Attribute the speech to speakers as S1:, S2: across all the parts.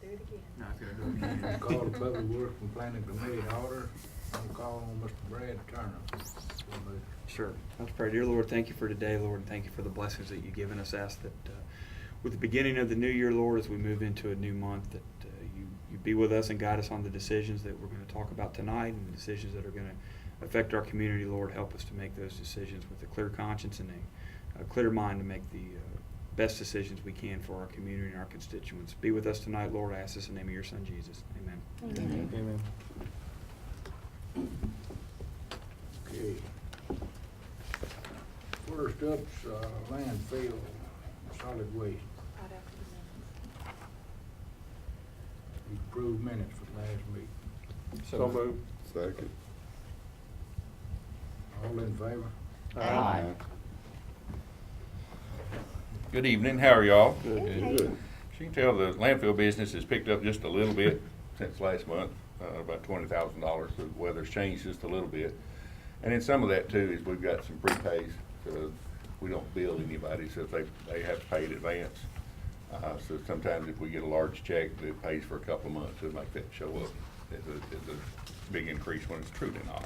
S1: do it again.
S2: No, I could do it again.
S3: Call the Public Works and Planning Committee to order. I'll call on Mr. Brad Turner.
S2: Sure. Let's pray. Dear Lord, thank you for today, Lord, and thank you for the blessings that you've given us. Ask that with the beginning of the new year, Lord, as we move into a new month, that you be with us and guide us on the decisions that we're going to talk about tonight and the decisions that are going to affect our community. Lord, help us to make those decisions with a clear conscience and a clear mind to make the best decisions we can for our community and our constituents. Be with us tonight, Lord. I ask this in the name of your Son, Jesus. Amen.
S1: Amen.
S4: Amen.
S3: Okay. First up's landfill, solid waste.
S1: Right after the minutes.
S3: We approved minutes for the last meeting.
S4: So moved.
S5: Second.
S3: All in favor?
S4: Aye.
S6: Good evening, how are y'all?
S1: Good.
S5: Good.
S6: As you can tell, the landfill business has picked up just a little bit since last month, about $20,000. The weather's changed just a little bit. And then some of that too is we've got some prepays, so we don't bill anybody, so if they have to pay in advance. So sometimes if we get a large check that pays for a couple of months, it'll make that show up as a big increase when it's truly not.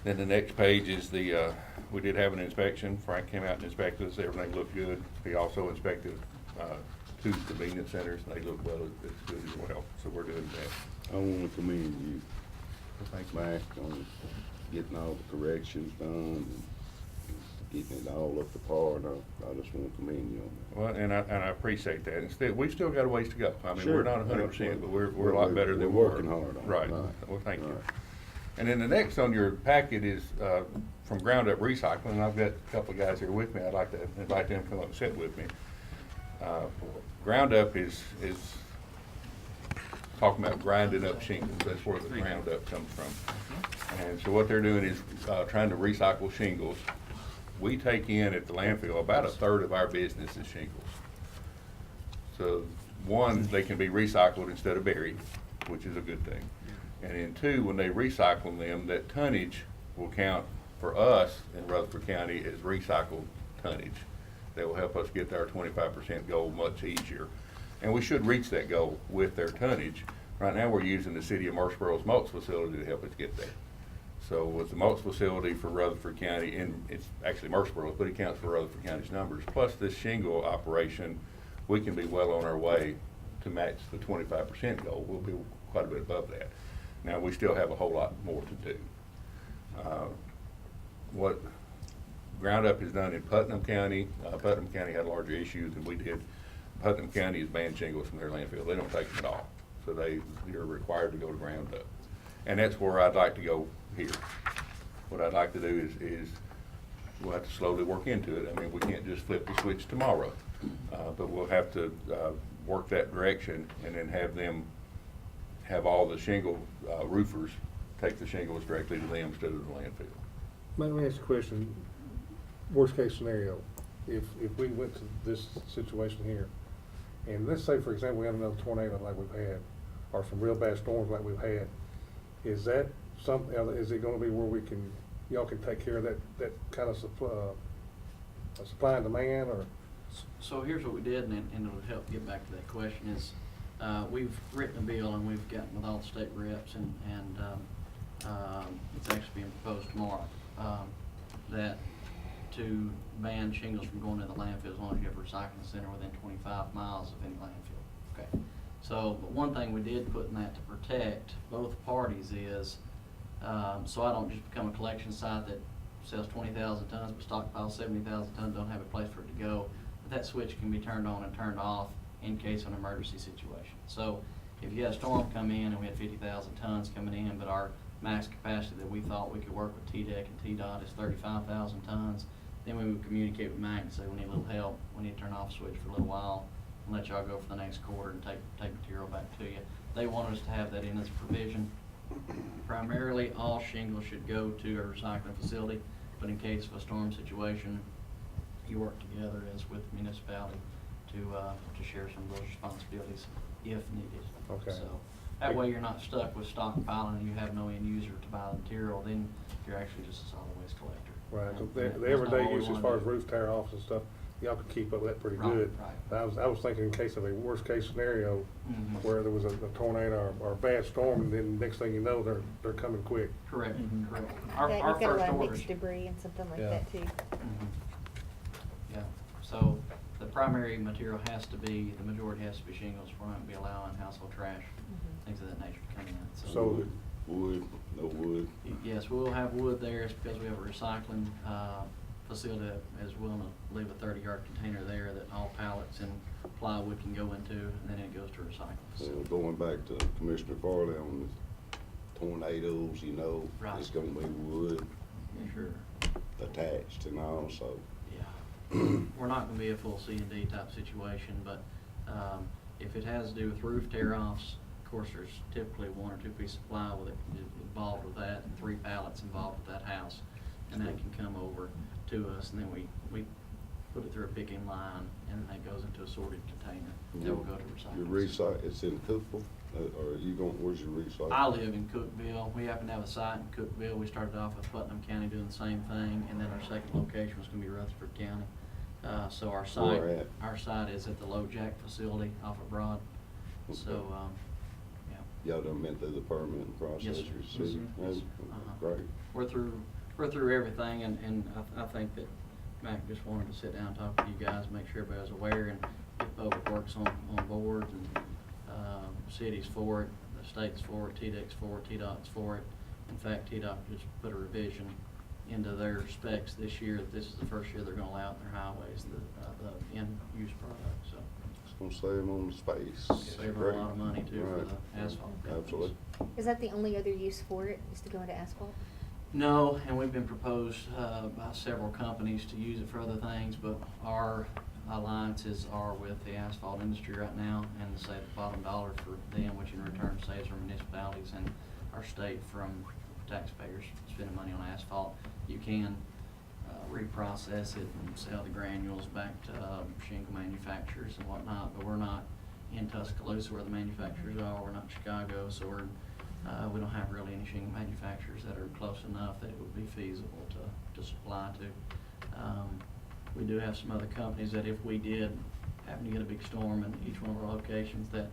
S6: Then the next page is we did have an inspection. Frank came out and inspected us. Everything looked good. He also inspected 2 convenience centers, and they look well, it's good as well. So we're doing that.
S5: I want to commend you,
S6: Thank you.
S5: Mac, on getting all the corrections done and getting it all up to par, and I just want to commend you on that.
S6: Well, and I appreciate that. Instead, we've still got a ways to go. I mean,
S5: Sure.
S6: we're not 100%, but we're a lot better than we
S5: We're
S6: were.
S5: working hard on it.
S6: Right.
S5: Right.
S6: Well, thank you.
S5: Right.
S6: And then the next on your packet is from Ground Up Recycling. And I've got a couple of guys here with me. I'd like to invite them to come up and sit with me. Ground Up is talking about grinding up shingles. That's where the Ground Up comes from. And so what they're doing is trying to recycle shingles. We take in at the landfill about 1/3 of our business is shingles. So one, they can be recycled instead of buried, which is a good thing. And then 2, when they recycle them, that tonnage will count for us in Rutherford County as recycled tonnage. That will help us get our 25% goal much easier. And we should reach that goal with their tonnage. Right now, we're using the city of Murfreesboro's Maltz facility to help us get there. So with the Maltz facility for Rutherford County, and it's actually Murfreesboro, but it counts for Rutherford County's numbers, plus this shingle operation, we can be well on our way to match the 25% goal. We'll be quite a bit above that. Now, we still have a whole lot more to do. What Ground Up has done in Putnam County, Putnam County had larger issues than we did. Putnam County has banned shingles from their landfill. They don't take them at all. So they're required to go to Ground Up. And that's where I'd like to go here. What I'd like to do is we'll have to slowly work into it. I mean, we can't just flip the switch tomorrow. But we'll have to work that direction and then have all the shingle roofers take the shingles directly to them instead of the landfill.
S4: Let me ask you a question. Worst case scenario, if we went to this situation here, and let's say, for example, we have another tornado like we've had, or some real bad storms like we've had, is that something, is it gonna be where y'all can take care of that kind of supply and demand, or?
S7: So here's what we did, and it'll help get back to that question, is we've written a bill and we've gotten with all the state reps, and it's actually being proposed tomorrow, that to ban shingles from going to the landfill as long as you have a recycling center within 25 miles of any landfill. Okay. So, but one thing we did put in that to protect both parties is, so I don't just become a collection site that sells 20,000 tons but stockpiles 70,000 tons, don't have a place for it to go. But that switch can be turned on and turned off in case of an emergency situation. So if you had a storm come in and we had 50,000 tons coming in, but our max capacity that we thought we could work with TDEC and TDOT is 35,000 tons, then we would communicate with MAC and say, we need a little help, we need to turn off the switch for a little while, and let y'all go for the next quarter and take material back to you. They want us to have that in as a provision. Primarily, all shingles should go to a recycling facility, but in case of a storm situation, you work together as with the municipality to share some of those responsibilities if needed.
S4: Okay.
S7: So that way you're not stuck with stockpiling and you have no end user to buy the material, then you're actually just a solid waste collector.
S4: Right, so
S7: And
S4: the
S7: that's not
S4: everyday
S7: what we
S4: use as
S7: wanna
S4: far
S7: do.
S4: as roof tear offs and stuff, y'all could keep up with that pretty
S7: Right,
S4: good.
S7: right.
S4: I was thinking in case of a worst case scenario,
S7: Mhm.
S4: where there was a tornado or a bad storm, and then next thing you know, they're coming quick.
S7: Correct,
S2: Mhm.
S7: correct.
S1: That
S7: Our
S1: you've got a
S7: first
S1: lot of
S7: orders.
S1: mixed debris and something like
S4: Yeah.
S1: that too.
S7: Mhm. Yeah, so the primary material has to be, the majority has to be shingles. We're not gonna be allowing household trash,
S1: Mhm.
S7: things of that nature to come in,
S4: So-
S5: Wood, no wood.
S7: Yes, we'll have wood there, it's because we have a recycling, facility that is willing to leave a 30-yard container there that all pallets and plywood can go into, and then it goes to recycling. So,
S5: Going back to Commissioner Farley on the tornadoes, you know,
S7: Right.
S5: it's gonna be wood
S7: sure,
S5: attached and all, so.
S7: yeah. We're not gonna be a full C&D type situation, but, if it has to do with roof tear-offs, of course, there's typically 1 or 2 pieces of plywood involved with that, and 3 pallets involved with that house. And that can come over to us, and then we put it through a picking line, and then it goes into a sorted container. That will go to recycling.
S5: Your recycle, it's in Cookville, or are you going, where's your recycle?
S7: I live in Cookville. We happen to have a site in Cookville. We started off with Putnam County doing the same thing, and then our second location was gonna be Rutherford County. So our site,
S5: Where at?
S7: our site is at the Low Jack facility off of Broad. So, yeah.
S5: Y'all done been through the permitting process,
S7: Yes, sir.
S5: you see?
S7: Mhm.
S5: That's
S7: Uh-huh.
S5: Great.
S7: We're through everything, and I think that Mac just wanted to sit down and talk to you guys, make sure everybody's aware, and get Public Works on board, and, cities for it, the state's for it, TDEC's for it, TDOT's for it. In fact, TDOT just put a revision into their specs this year, that this is the first year they're gonna allow it in their highways, the end-use product, so.
S5: It's gonna save on the space.
S7: Save a
S5: Great.
S7: lot of money too for
S5: Right.
S7: the asphalt companies.
S5: Absolutely.
S1: Is that the only other use for it, is to go into asphalt?
S7: No, and we've been proposed by several companies to use it for other things, but our alliances are with the asphalt industry right now, and to save the bottom dollar for them, which in return saves our municipalities and our state from taxpayers spending money on asphalt. You can reprocess it and sell the granules back to shingle manufacturers and whatnot, but we're not in Tuscaloosa where the manufacturers are. We're not in Chicago, so we don't have really any shingle manufacturers that are close enough that it would be feasible to supply to. We do have some other companies that if we did happen to get a big storm in each one of our locations, that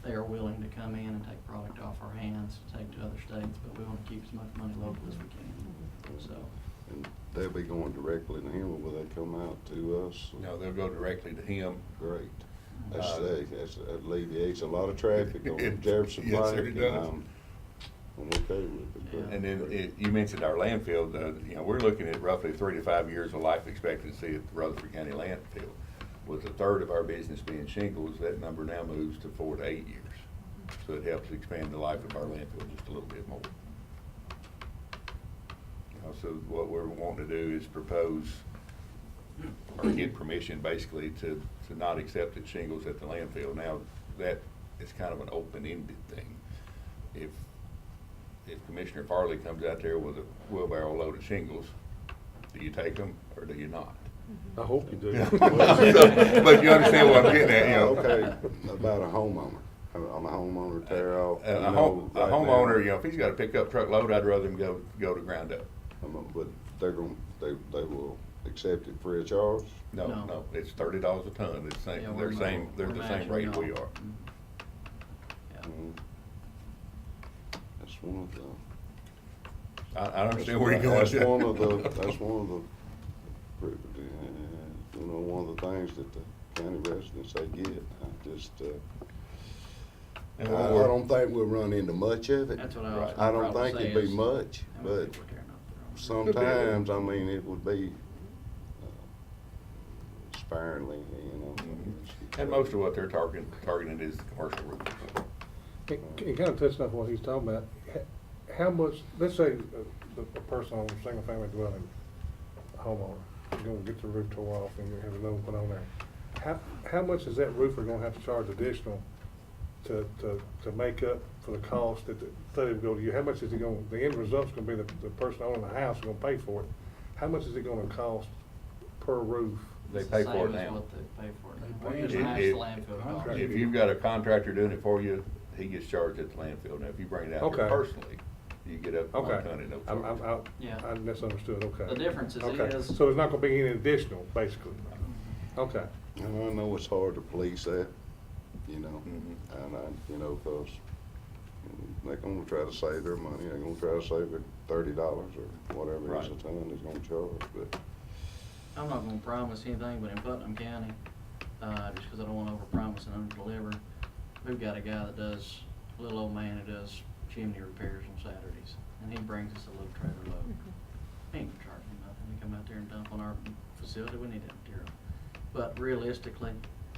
S7: they are willing to come in and take product off our hands, take to other states, but we want to keep as much money local as we can, so.
S5: And they'll be going directly to him, or will they come out to us?
S6: No, they'll go directly to him.
S5: Great. That's,
S6: Uh,
S5: that alleviates a lot of traffic on Jefferson
S6: Yes,
S5: Pike.
S6: sir, it does.
S5: I'm okay with it.
S7: Yeah.
S6: And then you mentioned our landfill, we're looking at roughly 3 to 5 years of life expectancy at the Rutherford County landfill. With a third of our business being shingles, that number now moves to 4 to 8 years. So it helps expand the life of our landfill just a little bit more. So what we're wanting to do is propose or get permission basically to not accept the shingles at the landfill. Now, that is kind of an open-ended thing. If Commissioner Farley comes out there with a wheelbarrow load of shingles, do you take them or do you not?
S4: I hope you do.
S6: But you understand what I'm getting at, you know?
S5: Okay, about a homeowner. I'm a homeowner tear off.
S6: A
S5: you know, right now.
S6: homeowner, if he's got a pickup truck load, I'd rather him go to ground up.
S5: But they will accept it free of charge?
S6: No,
S7: No.
S6: it's $30 a ton. It's
S7: Yeah,
S6: same,
S7: we're
S6: they're the same
S7: matching
S6: rate
S7: y'all.
S6: we are.
S7: Mhm. Yeah.
S5: Mhm. That's one of the.
S6: I understand where you're going.
S5: That's one of the, you know, one of the things that the county residents they get. I
S6: And when we're-
S5: don't think we'll run into much of it.
S7: That's what I was
S5: I don't
S7: probably
S5: think
S7: say
S5: it'd be
S7: is
S5: much,
S7: how many
S5: but
S7: people are tearing up
S5: sometimes, I mean, it would be sparingly, you know.
S6: And most of what they're targeting is the commercial roofers.
S4: And kind of touching off what he's talking about, how much, let's say a person on a single family dwelling, a homeowner, you're gonna get the roof tore off and you have another one put on there. How much is that roofer gonna have to charge additional to make up for the cost that the study would go to you? How much is it gonna, the end result's gonna be the person owning the house is gonna pay for it. How much is it gonna cost per roof?
S6: They
S7: It's
S6: pay
S7: the
S6: for it
S7: same as
S6: now.
S7: what they pay for it now.
S3: They
S7: We're just
S3: pay
S7: match
S6: it.
S7: the landfill cost.
S4: Okay.
S6: If you've got a contractor doing it for you, he gets charged at the landfill. Now, if you bring it out here
S4: Okay.
S6: personally, You get up to
S4: Okay.
S6: 1 ton at no charge.
S7: Yeah.
S4: I misunderstood, okay.
S7: The difference is
S4: Okay,
S7: is-
S4: so there's not gonna be any additional, basically? Okay.
S5: And I know it's hard to police that, you know,
S6: Mhm.
S5: and you know, 'cause they're gonna try to save their money, they're gonna try to save it $30 or whatever it is a
S6: Right.
S5: ton is gonna charge, but.
S7: I'm not gonna promise anything, but in Putnam County, just 'cause I don't wanna overpromise and underdeliver, we've got a guy that does, a little old man who does chimney repairs on Saturdays, and he brings us a little trailer load. He ain't charging nothing, he come out there and dump on our facility, we need that material. But realistically,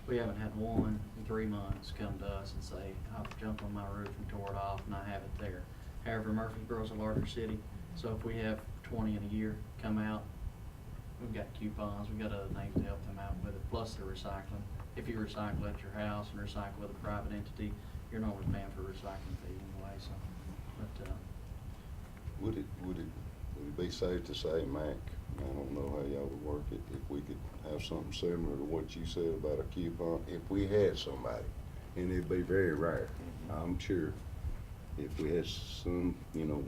S7: we haven't had one in 3 months come to us and say, I've jumped on my roof and tore it off and I have it there. However, Murfreesboro's a larger city, so if we have 20 in a year come out, we've got coupons, we've got other things to help them out with it, plus they're recycling. If you recycle at your house and recycle with a private entity, you're not always paying for a recycling fee anyway, so, but,
S5: Would it be safe to say, Mac, I don't know how y'all would work it, if we could have something similar to what you said about a coupon, if we had somebody, and it'd be very rare, I'm sure, if we had some, you know,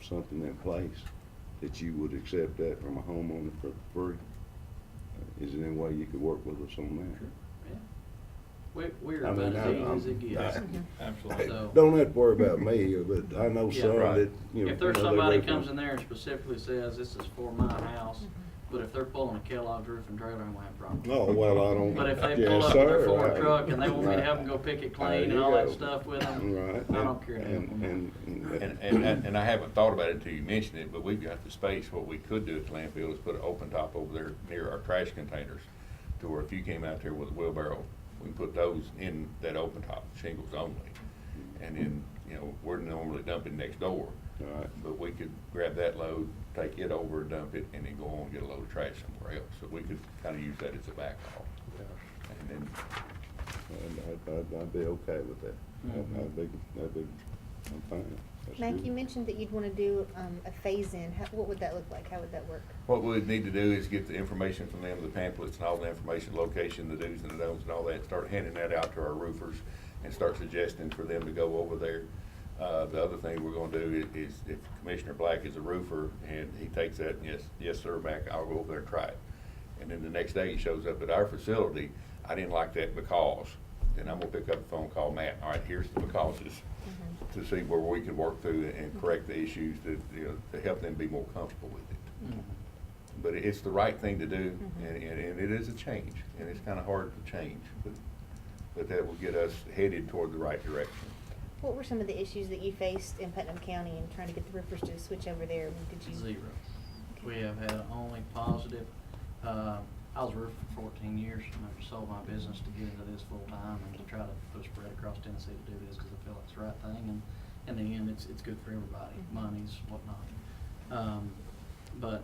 S5: something in place, that you would accept that from a homeowner for free? Is there any way you could work with us on that?
S7: yeah. We're
S5: I
S7: about
S5: mean,
S7: as easy as it gets.
S6: Absolutely.
S7: So-
S5: Don't have to worry about me, but I know
S7: Yeah.
S5: some
S6: Right.
S5: that, you know.
S7: If there's
S5: you know, they
S7: somebody
S5: reckon-
S7: comes in there and specifically says, this is for my house, but if they're pulling a Kellogg's roof and trailer, I'm gonna have a problem.
S5: Oh, well, I don't.
S7: But if they
S5: Yes,
S7: pull up with their
S5: sir,
S7: Ford
S5: right.
S7: truck and they want me to help them go
S5: Right.
S7: pick it
S5: There
S7: clean
S5: you
S7: and all that
S5: go.
S7: stuff with them,
S5: Right.
S7: I don't care to help them.
S6: And I haven't thought about it until you mentioned it, but we've got the space. What we could do at the landfill is put an open top over there near our trash containers, to where if you came out there with a wheelbarrow, we can put those in that open top, shingles only. And then, you know, we're normally dumping next door.
S5: Right.
S6: But we could grab that load, take it over, dump it, and then go on and get a load of trash somewhere else. So we could kinda use that as a backhaul. And then,
S5: I'd be okay with that.
S7: Mhm.
S5: I'd be, I'm fine. That's
S1: Mac,
S5: good.
S1: you mentioned that you'd wanna do, a phase-in. What would that look like? How would that work?
S6: what we'd need to do is get the information from them, the pamphlets and all the information, location, the do's and the don'ts and all that, start handing that out to our roofers and start suggesting for them to go over there. The other thing we're gonna do is if Commissioner Black is a roofer and he takes that, and yes, sir, Mac, I'll go over there and try it. And then the next day he shows up at our facility, I didn't like that because, then I'm gonna pick up the phone, call Matt, all right, here's the becauses, to see where we can work through and correct the issues to, you know, to help them be more comfortable with it.
S7: Mhm.
S6: But it's the right thing to do, and it is a change, and it's kinda hard to change, but that will get us headed toward the right direction.
S1: What were some of the issues that you faced in Putnam County in trying to get the roofers to switch over there? Did you?
S7: Zero. We have had only positive, I was a roofer for 14 years, and I just sold my business to get into this full-time and to try to push Brett across Tennessee to do this, because I feel it's the right thing, and in the end, it's good for everybody, monies, whatnot. But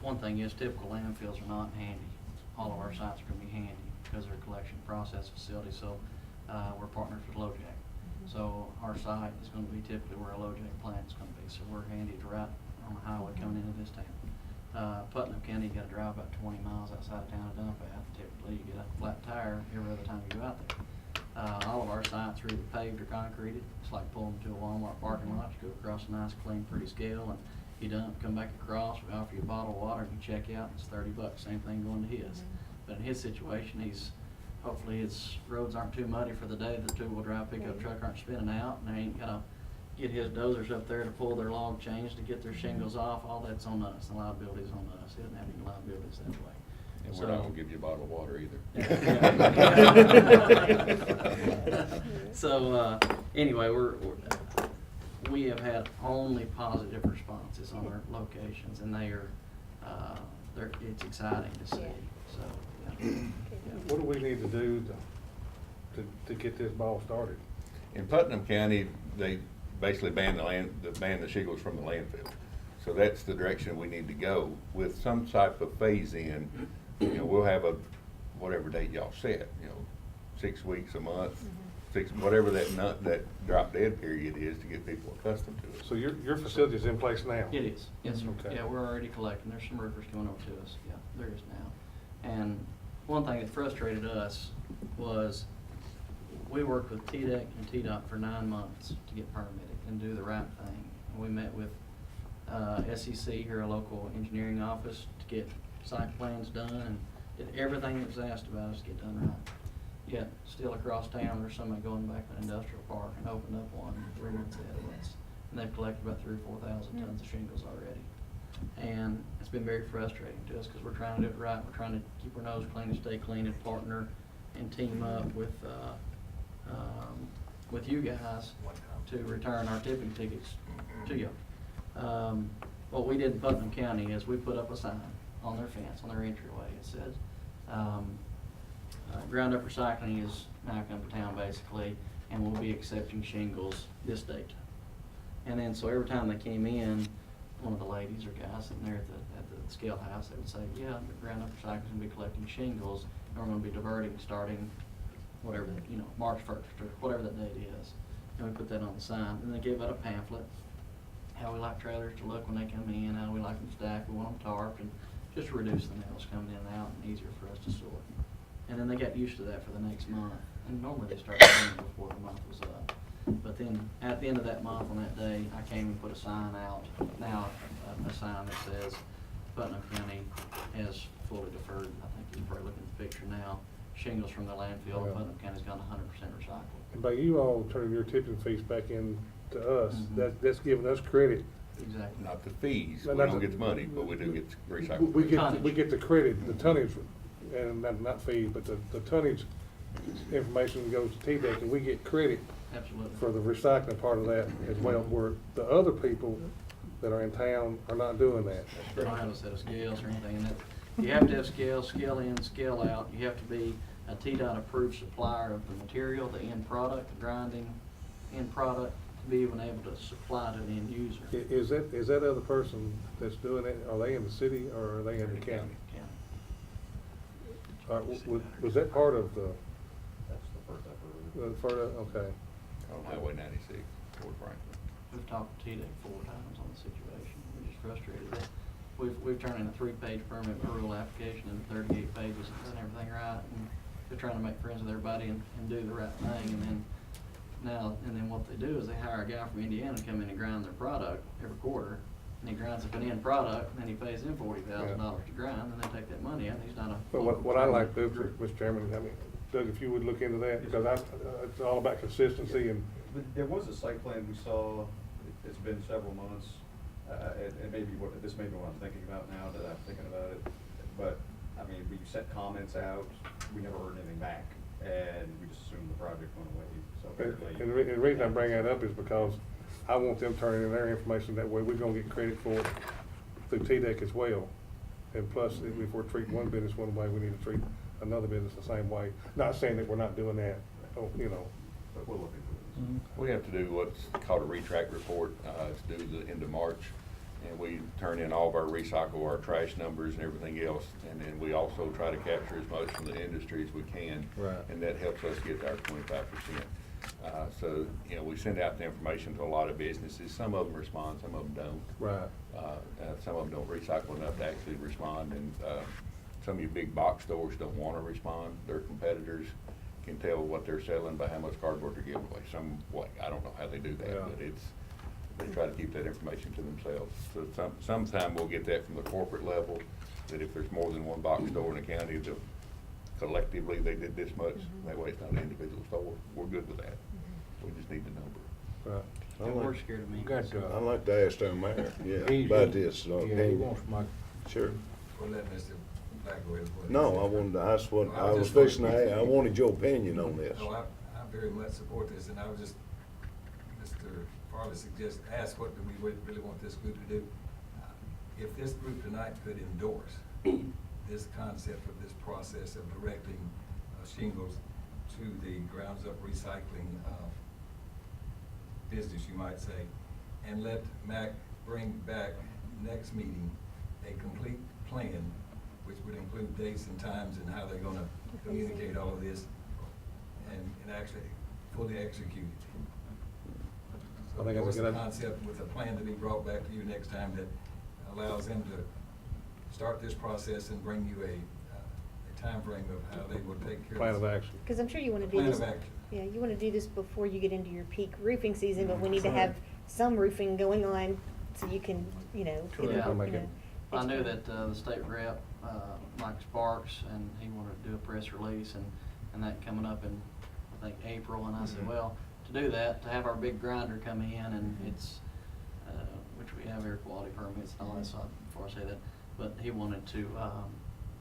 S7: one thing is, typical landfills are not handy. All of our sites are gonna be handy, because they're a collection process facility, so, we're partners with LoJack. So our site is gonna be typically where a LoJack plant is gonna be, so we're handy to right on the highway coming into this town. Putnam County, you gotta drive about 20 miles outside of town to dump at. Typically, you get a flat tire every other time you go out there. All of our sites are either paved or concreted. It's like pulling to a Walmart parking lot. You go across a nice, clean, pretty scale, and you dump, come back across, we offer you a bottle of water, and you check out, and it's $30. Same thing going to his. But in his situation, hopefully his roads aren't too muddy for the day, the two-wheel drive pickup truck aren't spinning out, and they ain't gotta get his dozers up there to pull their log chains to get their shingles off. All that's on us, the liability's on us. He doesn't have any liabilities that way.
S6: And we're not gonna give you a bottle of water either.
S7: So, anyway, we have had only positive responses on our locations, and it's exciting to see, so, yeah.
S4: What do we need to do to get this ball started?
S6: In Putnam County, they basically banned the shingles from the landfill. So that's the direction we need to go with some type of phase-in. You know, we'll have whatever date y'all set, 6 weeks, a month, whatever that drop dead period is to get people accustomed to it.
S4: So your facility's in place now?
S7: It is, yes, sir.
S4: Okay.
S7: Yeah, we're already collecting. There's some roofers coming over to us. Yeah, there is now. And one thing that frustrated us was we worked with TDEC and TDOT for 9 months to get permitted and do the right thing. And we met with SEC, here, a local engineering office, to get site plans done, and did everything that was asked about us to get done right. Yet, still across town, there's somebody going back to an industrial park and opened up one 3 months ahead of us. And they've collected about 3,000 or 4,000 tons of shingles already. And it's been very frustrating to us, because we're trying to do it right. We're trying to keep our nose clean and stay clean and partner and team up with you guys to return our tipping tickets to you. What we did in Putnam County is we put up a sign on their fence, on their entryway. It says, Ground Up Recycling is now come to town, basically, and we'll be accepting shingles this date. And then, so every time they came in, one of the ladies or guys sitting there at the scale house, they would say, yeah, Ground Up Recycling's gonna be collecting shingles, and we're gonna be diverting starting whatever, March 1st, or whatever that date is. And we put that on the sign. And they gave out a pamphlet, how we like trailers to look when they come in, how we like them stacked, we want them tarped, and just to reduce the nails coming in and out, and easier for us to sort. And then they got used to that for the next month. And normally they start doing it before the month was up. But then, at the end of that month, on that day, I came and put a sign out, now a sign that says Putnam County has fully deferred. I think you're probably looking at the picture now. Shingles from the landfill,
S4: Yeah.
S7: Putnam County's gone 100% recycled.
S4: And by you all turning your tipping fees back in to us,
S7: Mhm.
S4: that's giving us credit.
S7: Exactly.
S6: Not the fees,
S4: No,
S6: we
S4: not
S6: don't
S4: the-
S6: get the money, but we do get recycled.
S4: We
S7: Tonnage.
S4: get the credit, the tonnage, and not fees, but the tonnage information goes to TDEC, and we get credit
S7: Absolutely.
S4: for the recycling part of that as well, where the other people that are in town are not doing that.
S7: You don't have a set of scales or anything, and that, you have to have scales, scale in, scale out. You have to be a TDOT approved supplier of the material, the end product, the grinding end product, to be even able to supply to the end user.
S4: Is that other person that's doing it, are they in the city or are they in the county? Was that part of the,
S8: That's the first I've heard.
S4: further, okay.
S6: On Highway 96, toward Franklin.
S7: We've talked to TDEC 4 times on the situation. We're just frustrated that we've turned in a 3-page permit approval application and 38 pages and done everything right. And they're trying to make friends with everybody and do the right thing. And then what they do is they hire a guy from Indiana to come in and grind their product every quarter. And he grinds up an end product, and then he pays them $40,000 to grind, and they take that money out, and he's not a.
S4: But what I like to do, Mr. Chairman, I mean, Doug, if you would look into that, because it's all about consistency and.
S8: But there was a site plan we saw, it's been several months, and maybe this may be what I'm thinking about now that I'm thinking about it. But, I mean, we sent comments out, we never heard anything back, and we just assumed the project went away, so apparently.
S4: And the reason I bring that up is because I want them turning in their information, that way we're gonna get credit for it through TDEC as well. And plus, if we're treating one business one way, we need to treat another business the same way. Not saying that we're not doing that,
S8: But we'll look into it.
S6: We have to do what's called a retract report. It's due the end of March. And we turn in all of our recycle, our trash numbers and everything else. And then we also try to capture as much from the industry as we can.
S4: Right.
S6: And that helps us get our 25%. So, we send out the information to a lot of businesses. Some of them respond, some of them don't.
S4: right.
S6: Some of them don't recycle enough to actually respond, and some of your big box stores don't want to respond. Their competitors can tell what they're selling by how much cardboard they're giving away. I don't know how they do that,
S4: Yeah.
S6: but they try to keep that information to themselves. So sometime we'll get that from the corporate level, that if there's more than one box store in the county, that collectively they did this much. That way it's not an individual store. We're good with that. We just need the number.
S4: Right.
S7: And we're scared of me.
S5: I'd like to ask our mayor, about this.
S3: He wants my.
S5: Sure.
S9: We'll let Mr. Black go ahead.
S5: No, I wanted to ask what,
S9: Well,
S5: I was
S9: just
S5: fixing to
S9: wanted-
S5: ask, I wanted your opinion on this.
S9: No, I very much support this, and I was just, Mr. Farley asked what do we really want this group to do. If this group tonight could endorse this concept of this process of directing shingles to the Grounds Up Recycling business, you might say, and let MAC bring back next meeting a complete plan, which would include dates and times and how they're gonna communicate all of this and actually fully execute it.
S4: I think that's a good idea.
S9: Concept with a plan to be brought back to you next time that allows them to start this process and bring you a timeframe of how they will take care of
S4: Plan of
S9: this.
S4: action.
S1: Because I'm sure you want to do
S9: Plan
S1: this.
S9: of action.
S1: Yeah, you wanna do this before you get into your peak roofing season, but we need to
S4: Right.
S1: have some roofing going on so you can, you know, get
S7: Yeah.
S1: the,
S4: Make
S1: you
S4: it-
S1: know.
S7: I knew
S1: it's-
S7: that the state rep, Mike Sparks, and he wanted to do a press release, and that coming up in, I think, April, and I said, well, to do that, to have our big grinder come in, and it's, which we have air quality permits and all that, so before I say that, but he wanted to,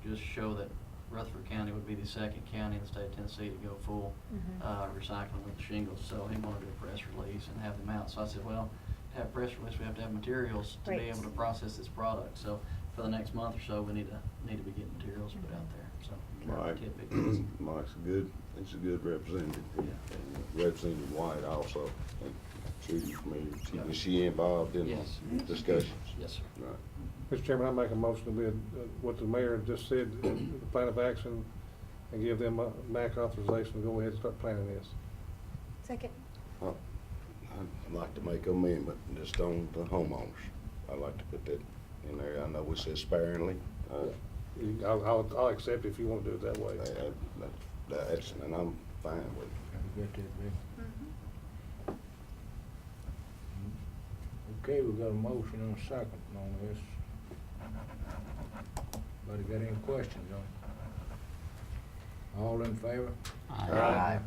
S7: just show that Rutherford County would be the second county in the state of Tennessee to go full,
S1: Mhm.
S7: recycling with shingles, so he wanted to do a press release and have them out, so I said, well, to have a press release, we have to have materials to be
S1: Right.
S7: able to process this product, so for the next month or so, we need to be getting materials put out there, so.
S5: Mike,
S7: tidbits.
S5: Mike's he's a good representative.
S7: Yeah.
S5: And Representative White also, I'm sure you're familiar. Was she involved in
S7: Yes.
S5: the discussions?
S7: Yes, sir.
S5: Right.
S4: Mr. Chairman, I make a motion to bid what the mayor just said, the plan of action, and give them MAC authorization to go ahead and start planning this.
S1: Second.
S5: I'd like to make an amendment just on the homeowners. I'd like to put that in there. I know we said sparingly.
S4: I'll accept if you want to do it that way.
S5: That's, and I'm fine with it.
S3: You got that, Vic? Okay, we got a motion and a second on this. Anybody got any questions on it? All in favor?
S6: Okay,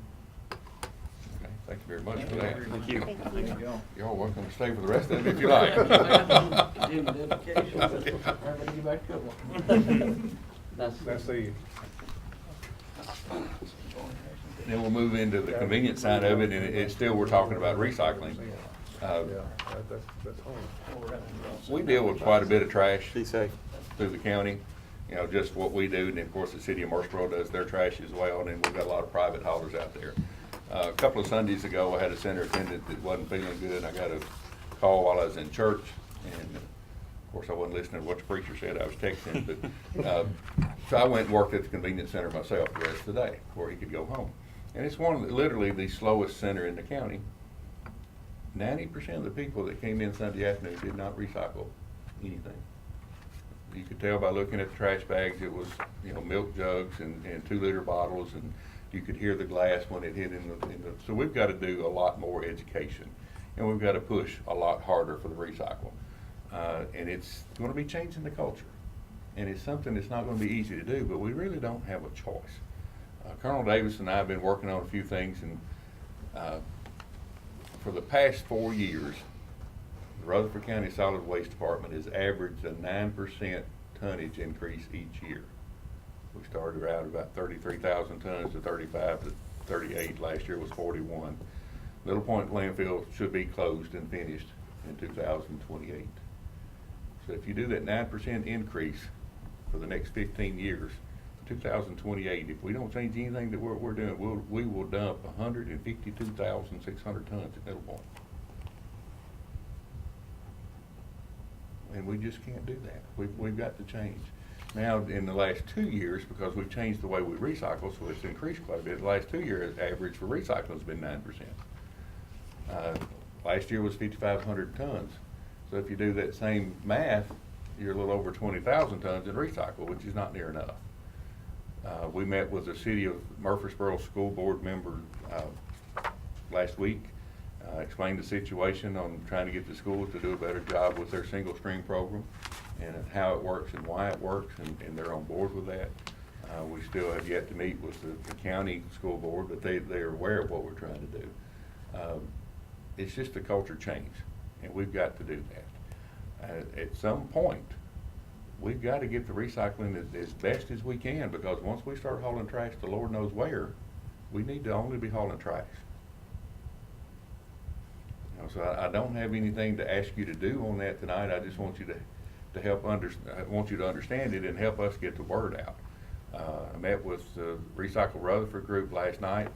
S6: thank you very much for that.
S2: Thank you.
S1: Thank you.
S6: You're welcome to stay for the rest of it if you like.
S7: Continue the dedication, everybody get back to it.
S4: That's the,
S6: Then we'll move into the convenience side of it, and it's still, we're talking about recycling.
S4: yeah, that's home.
S6: We deal with quite a bit of trash
S2: Be safe.
S6: through the county, you know, just what we do, and of course, the city of Murfreesboro does their trash as well, and then we've got a lot of private haulers out there. A couple of Sundays ago, I had a center attendant that wasn't feeling good, I got a call while I was in church, and of course, I wasn't listening to what the preacher said, I was texting, but, so I went and worked at the convenience center myself the rest of the day, where he could go home. And it's literally the slowest center in the county. 90% of the people that came in Sunday afternoon did not recycle anything. You could tell by looking at the trash bags, it was, you know, milk jugs and 2-liter bottles, and you could hear the glass when it hit in the, so we've got to do a lot more education, and we've got to push a lot harder for the recycle. And it's going to be changing the culture, and it's something that's not going to be easy to do, but we really don't have a choice. Colonel Davis and I have been working on a few things, and for the past 4 years, the Rutherford County Solid Waste Department has averaged a 9% tonnage increase each year. We started out about 33,000 tons to 35 to 38. Last year was 41. Little Point landfill should be closed and finished in 2028. So if you do that 9% increase for the next 15 years, 2028, if we don't change anything that we're doing, we will dump 152,600 tons at Middle Point. And we just can't do that. We've got to change. Now, in the last 2 years, because we've changed the way we recycle, so it's increased quite a bit, the last 2 years, average for recycling has been 9%. Last year was 5,500 tons. So if you do that same math, you're a little over 20,000 tons in recycle, which is not near enough. We met with the City of Murfreesboro School Board member last week, explained the situation on trying to get the schools to do a better job with their single stream program and how it works and why it works, and they're on board with that. We still have yet to meet with the county school board, but they're aware of what we're trying to do. It's just a culture change, and we've got to do that. At some point, we've got to get the recycling as best as we can, because once we start hauling trash the Lord knows where, we need to only be hauling trash. You know, so I don't have anything to ask you to do on that tonight. I just want you to help I want you to understand it and help us get the word out. I met with the Recycle Rutherford group last night.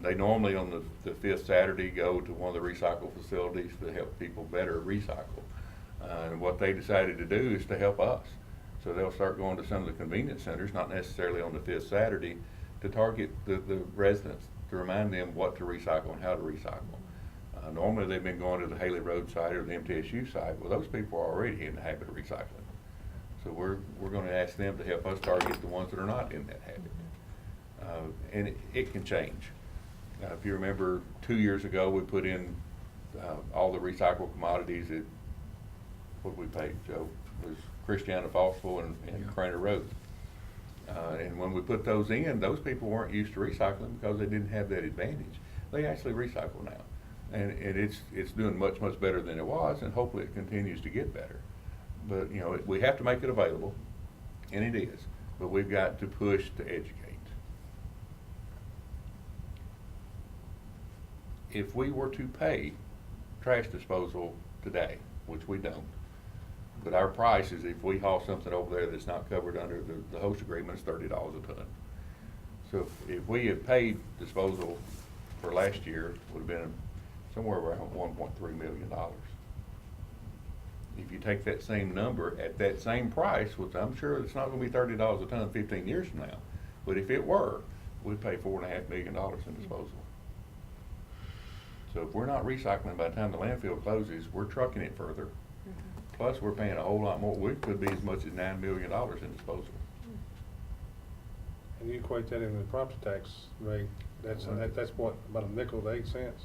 S6: They normally on the 5th Saturday go to one of the recycle facilities to help people better recycle. And what they decided to do is to help us. So they'll start going to some of the convenience centers, not necessarily on the 5th Saturday, to target the residents, to remind them what to recycle and how to recycle. Normally they've been going to the Haley Road site or the MTSU site. Well, those people are already in the habit of recycling. So we're going to ask them to help us target the ones that are not in that habit. And it can change. If you remember, 2 years ago, we put in all the recycled commodities at, what we paid, Joe? It was Christiana Fossil and
S3: Yeah.
S6: Craner Road. And when we put those in, those people weren't used to recycling because they didn't have that advantage. They actually recycle now. And it's doing much, much better than it was, and hopefully it continues to get better. But, you know, we have to make it available, and it is, but we've got to push to educate. If we were to pay trash disposal today, which we don't, but our price is, if we haul something over there that's not covered under the host agreement, it's $30 a ton. So if we had paid disposal for last year, it would have been somewhere around $1.3 million. If you take that same number at that same price, which I'm sure it's not gonna be $30 a ton 15 years from now, but if it were, we'd pay $4.5 million in disposal. So if we're not recycling by the time the landfill closes, we're trucking it further. Plus, we're paying a whole lot more. We could be as much as $9 million in disposal.
S4: And you equate that in the property tax rate, that's what, about a nickel to 8 cents?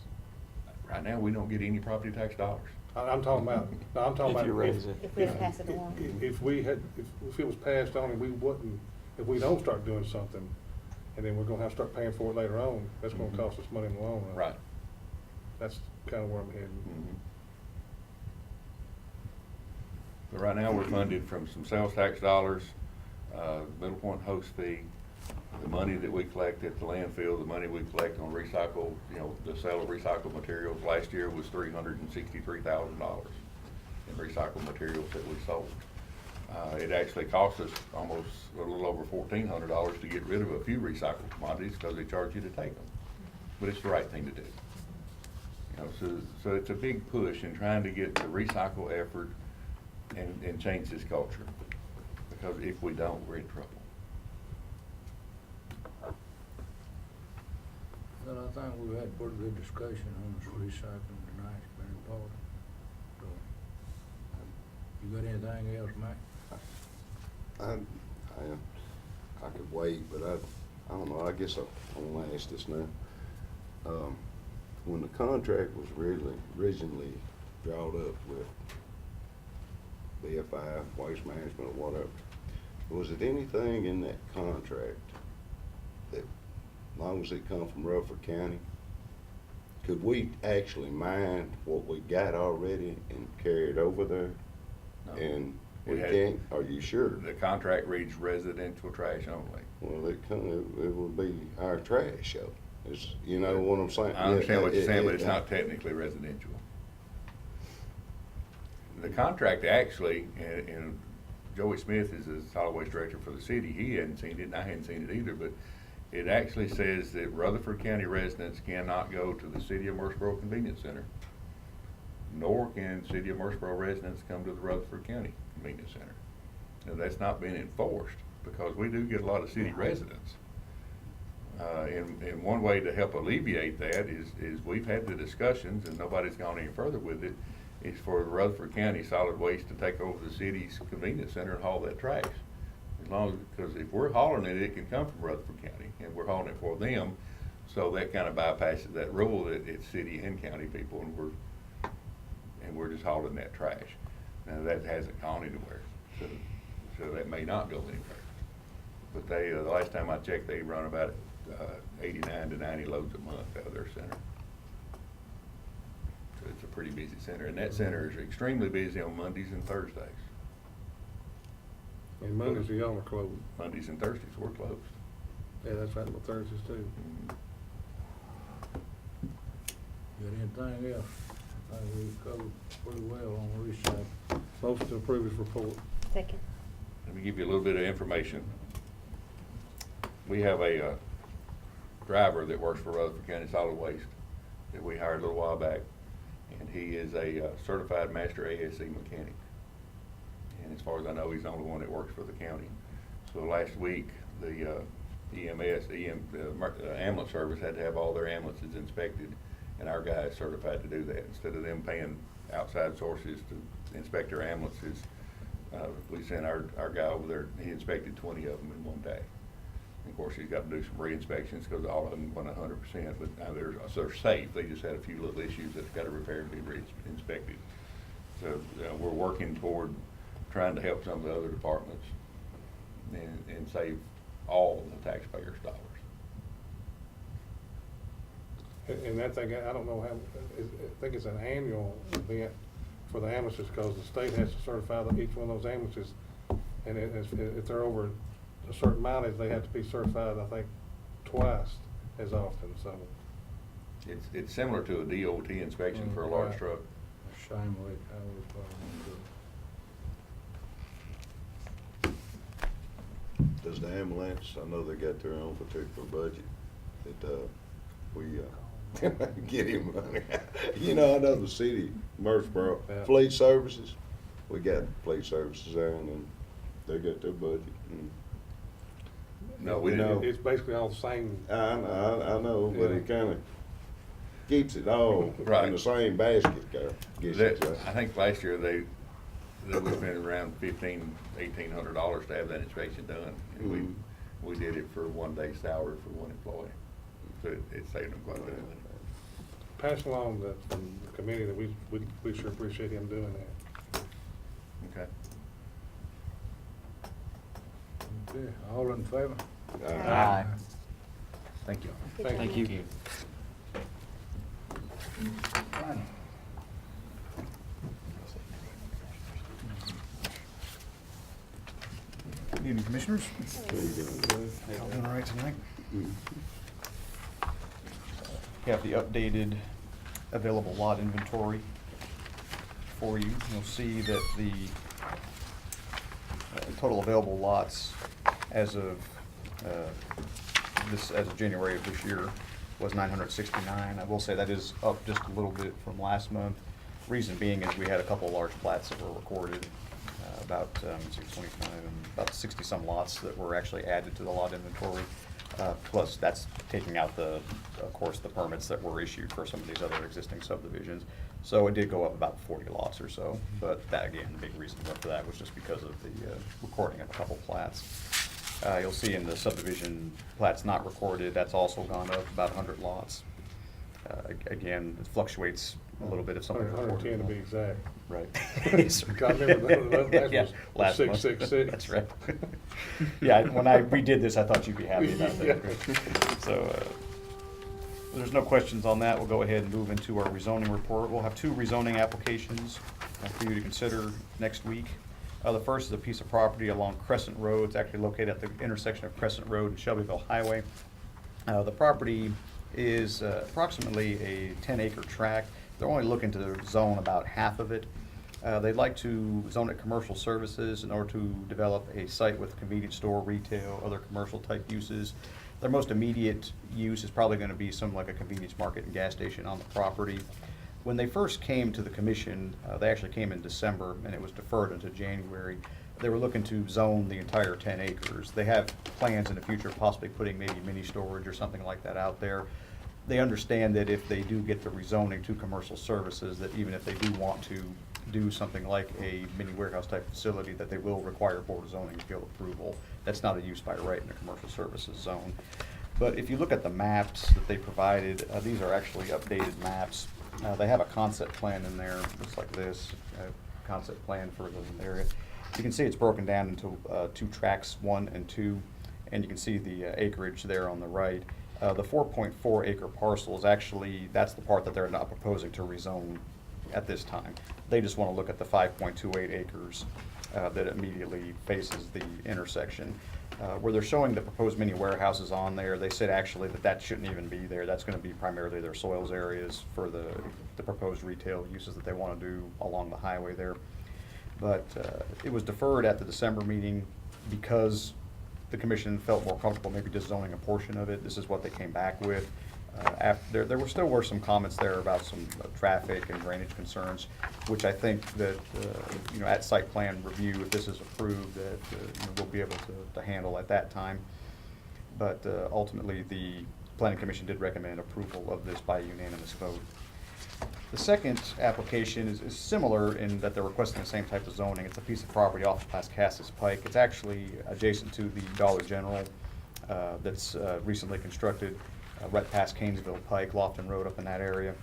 S6: Right now, we don't get any property tax dollars.
S4: I'm talking about, no, I'm talking
S2: If
S4: about.
S2: you raise it.
S1: If we had passed it along.
S4: If we had, if it was passed on and we wouldn't, if we don't start doing something, and then we're gonna have to start paying for it later on, that's gonna cost us money in the long run.
S6: Right.
S4: That's kinda where I'm headed.
S6: Mhm. But right now, we're funded from some sales tax dollars, Middle Point host fee, the money that we collect at the landfill, the money we collect on recycle, you know, the sale of recycled materials. Last year was $363,000 in recycled materials that we sold. It actually cost us almost a little over $1,400 to get rid of a few recycled commodities because they charge you to take them. But it's the right thing to do. You know, so it's a big push in trying to get the recycle effort and change this culture. Because if we don't, we're in trouble.
S3: Well, I think we've had pretty good discussion on this recycling tonight, it's been important. So, you got anything else, Mike?
S5: I could wait, but I don't know, I guess I wanna ask this now. When the contract was originally drawn up with BFI, Waste Management or whatever, was it anything in that contract that, as long as it come from Rutherford County, could we actually mine what we got already and carry it over there?
S6: No.
S5: And
S6: We
S5: we
S6: had-
S5: can't, are you sure?
S6: The contract reads residential trash only.
S5: Well, it would be our trash show. It's, you know what I'm saying?
S6: I understand what you're saying, but it's
S5: Yeah,
S6: not technically residential. The contract actually, and Joey Smith is the solid waste director for the city, he hadn't seen it, and I hadn't seen it either, but it actually says that Rutherford County residents cannot go to the City of Murfreesboro Convenience Center, nor can City of Murfreesboro residents come to the Rutherford County Convenience Center. Now, that's not been enforced, because we do get a lot of city residents. And one way to help alleviate that is we've had the discussions, and nobody's gone any further with it, is for Rutherford County Solid Waste to take over the city's convenience center and haul that trash. As long as, because if we're hauling it, it can come from Rutherford County, and we're hauling it for them, so that kind of bypasses that rule that it's city and county people, and we're just hauling that trash. Now, that hasn't gone anywhere, so that may not go anywhere. But they, the last time I checked, they run about 89 to 90 loads a month out of their center. So it's a pretty busy center, and that center is extremely busy on Mondays and Thursdays.
S4: And Mondays, y'all are closed.
S6: Mondays and Thursdays, we're closed.
S4: Yeah, that's right, on Thursdays too.
S3: Got anything else? I think we've covered pretty well on recycling.
S4: Motion to approve his report.
S1: Second.
S6: Let me give you a little bit of information. We have a driver that works for Rutherford County Solid Waste that we hired a little while back, and he is a certified master ASE mechanic. And as far as I know, he's the only one that works for the county. So last week, the the ambulance service had to have all their ambulances inspected, and our guy is certified to do that. Instead of them paying outside sources to inspect their ambulances, we sent our guy over there. He inspected 20 of them in one day. Of course, he's got to do some re-inspections because all of them went 100%, but now they're safe. They just had a few little issues that's got to repair and be re-inspected. So we're working toward trying to help some of the other departments and save all the taxpayers' dollars.
S4: And that thing, I don't know how, I think it's an annual event for the ambulances, because the state has to certify each one of those ambulances. And if they're over a certain mileage, they have to be certified, I think, twice as often, so.
S6: It's similar to a DOT inspection for a large
S4: Right.
S6: truck.
S3: Same way Howard probably
S5: Does the ambulance, I know they got their own particular budget, that, we, get him money. You know, I know the city, Murfreesboro,
S4: Yeah.
S5: fleet services, we got fleet services there, and they got their budget. And
S6: No, we
S5: You
S6: didn't.
S5: know,
S4: It's basically all the same.
S5: I know, but it
S4: Yeah.
S5: kinda keeps it all
S6: Right.
S5: in the same basket there. Guess that's right.
S6: I think last year they was spending around $1,800 to have that inspection done. And
S5: Mhm.
S6: we did it for one day's salary for one employee. So it saved them quite a bit of money.
S4: Pass along from the committee that we sure appreciate him doing that.
S6: Okay.
S3: Okay, all in favor?
S1: Aye.
S2: Thank you.
S1: Good
S4: Thank
S1: job.
S2: you.
S3: Fine.
S10: Good evening, Commissioners.
S5: How you doing, Dave?
S10: Y'all doing all right tonight?
S5: Mm.
S10: We have the updated available lot inventory for you. You'll see that the total available lots as of January of this year was 969. I will say that is up just a little bit from last month. Reason being is we had a couple of large plats that were recorded, about 25 and about 60 some lots that were actually added to the lot inventory. Plus that's taking out of course, the permits that were issued for some of these other existing subdivisions. So it did go up about 40 lots or so, but that, again, the big reason for that was just because of the recording of a couple plats. You'll see in the subdivision plats not recorded, that's also gone up about 100 lots. Again, it fluctuates a little bit if something.
S4: 110 to be exact.
S10: Right.
S4: I remember that
S10: Yeah,
S4: was
S10: last month.
S4: 666.
S10: That's right. Yeah, when I redid this, I thought you'd be happy about that.
S4: Yeah.
S10: So, there's no questions on that. We'll go ahead and move into our rezoning report. We'll have 2 rezoning applications for you to consider next week. The first is a piece of property along Crescent Road. It's actually located at the intersection of Crescent Road and Shelbyville Highway. The property is approximately a 10-acre tract. They're only looking to zone about half of it. They'd like to zone it commercial services in order to develop a site with convenience store, retail, other commercial type uses. Their most immediate use is probably going to be something like a convenience market and gas station on the property. When they first came to the commission, they actually came in December and it was deferred until January. They were looking to zone the entire 10 acres. They have plans in the future of possibly putting maybe mini storage or something like that out there. They understand that if they do get the rezoning to commercial services, that even if they do want to do something like a mini warehouse type facility, that they will require Board of Zoning appeal approval. That's not a use by right in a commercial services zone. But if you look at the maps that they provided, these are actually updated maps. They have a concept plan in there, looks like this, concept plan for the area. You can see it's broken down into 2 tracks, 1 and 2, and you can see the acreage there on the right. The 4.4 acre parcel is actually, that's the part that they're not proposing to rezone at this time. They just want to look at the 5.28 acres that immediately faces the intersection. Where they're showing the proposed mini warehouses on there, they said actually that shouldn't even be there. That's going to be primarily their soils areas for the proposed retail uses that they want to do along the highway there. But it was deferred at the December meeting because the commission felt more comfortable maybe just zoning a portion of it. This is what they came back with. There still were some comments there about some traffic and drainage concerns, which I think that at site plan review, if this is approved, that we'll be able to handle at that time. But ultimately, the Planning Commission did recommend approval of this by unanimous vote. The second application is similar in that they're requesting the same type of zoning. It's a piece of property off of Pascasas Pike. It's actually adjacent to the Dollar General. that's recently constructed right past Canesville Pike, Lofton Road, up in that area.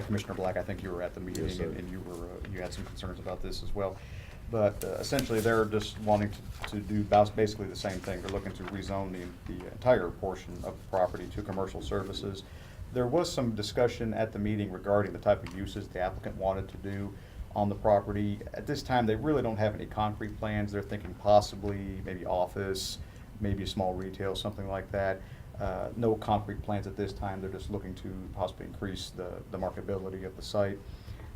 S10: Commissioner Black, I think you were at the meeting,
S5: Yes, sir.
S10: and you had some concerns about this as well. But essentially, they're just wanting to do basically the same thing. They're looking to rezone the entire portion of the property to commercial services. There was some discussion at the meeting regarding the type of uses the applicant wanted to do on the property. At this time, they really don't have any concrete plans. They're thinking possibly maybe office, maybe a small retail, something like that. No concrete plans at this time. They're just looking to possibly increase the marketability of the site.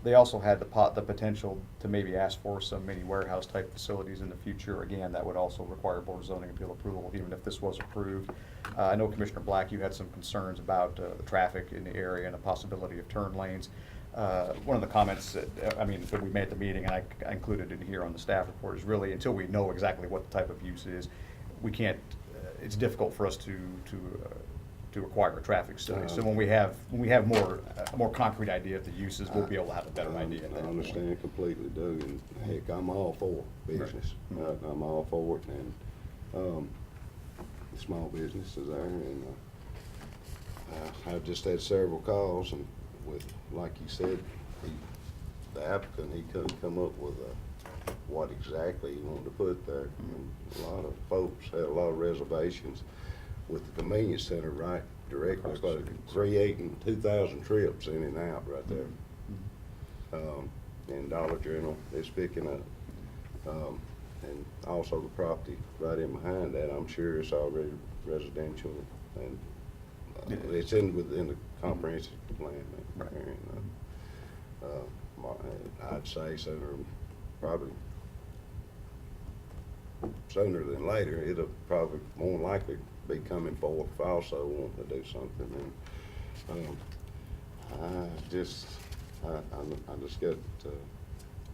S10: They also had the potential to maybe ask for some mini warehouse type facilities in the future. Again, that would also require Board of Zoning Appeal approval, even if this was approved. I know Commissioner Black, you had some concerns about the traffic in the area and the possibility of turn lanes. One of the comments that we made at the meeting, and I included in here on the staff report, is really until we know exactly what the type of use is, we can't. It's difficult for us to require a traffic study. So when we have a more concrete idea of the uses, we'll be able to have a better idea at that
S5: I
S10: point.
S5: understand completely, Doug, and heck, I'm all for business.
S10: Right.
S5: I'm all for it, and, small businesses there, and, I've just had several calls, and with, like you said, the applicant, he couldn't come up with what exactly he wanted to put there. And a lot of folks had a lot of reservations with the convenience center right directly,
S10: Across the
S5: like
S10: street.
S5: creating 2,000 trips in and out right there. And Dollar General is picking up. And also the property right in behind that, I'm sure it's already residential, and it's within the comprehensive plan.
S10: Right.
S5: I'd say probably sooner than later, it'll probably more than likely be coming forward if also wanting to do something. And I just got,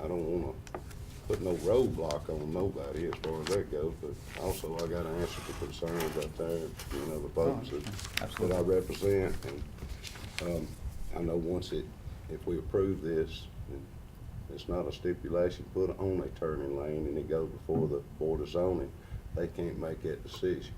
S5: I don't wanna put no roadblock on nobody as far as that goes, but also I gotta answer the concerns out there, the folks that I
S10: Absolutely.
S5: represent. And, I know if we approve this, it's not a stipulation put on a turning lane and it goes before the Board of Zoning, they can't make that decision.